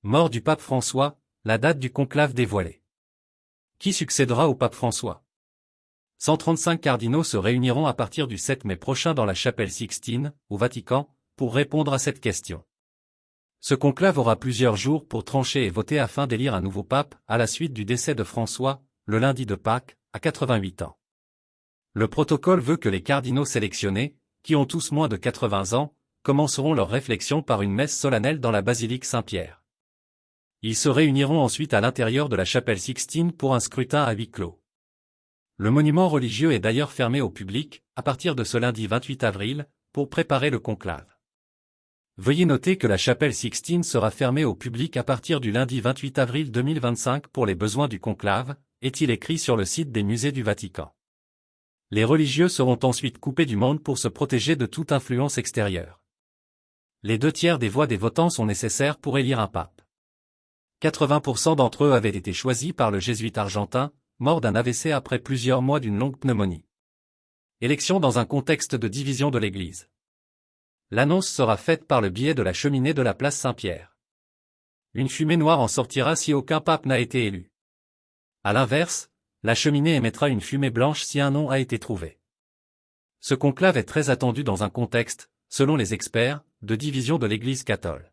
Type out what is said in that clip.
Mort du pape François, la date du conclave dévoilée. Qui succédera au pape François? 135 cardinaux se réuniront à partir du 7 mai prochain dans la chapelle Sixtine, au Vatican, pour répondre à cette question. Ce conclave aura plusieurs jours pour trancher et voter afin d'élire un nouveau pape, à la suite du décès de François, le lundi de Pâques, à 88 ans. Le protocole veut que les cardinaux sélectionnés, qui ont tous moins de 80 ans, commenceront leur réflexion par une messe solennelle dans la basilique Saint-Pierre. Ils se réuniront ensuite à l'intérieur de la chapelle Sixtine pour un scrutin à huis clos. Le monument religieux est d'ailleurs fermé au public, à partir de ce lundi 28 avril, pour préparer le conclave. Veuillez noter que la chapelle Sixtine sera fermée au public à partir du lundi 28 avril 2025 pour les besoins du conclave, est-il écrit sur le site des musées du Vatican. Les religieux seront ensuite coupés du monde pour se protéger de toute influence extérieure. Les 2/3 des voix des votants sont nécessaires pour élire un pape. 80% d'entre eux avaient été choisis par le jésuite argentin, mort d'un AVC après plusieurs mois d'une longue pneumonie. Élection dans un contexte de division de l'Église. L'annonce sera faite par le biais de la cheminée de la place Saint-Pierre. Une fumée noire en sortira si aucun pape n'a été élu. À l'inverse, la cheminée émettra une fumée blanche si un nom a été trouvé. Ce conclave est très attendu dans un contexte, selon les experts, de division de l'Église catholique.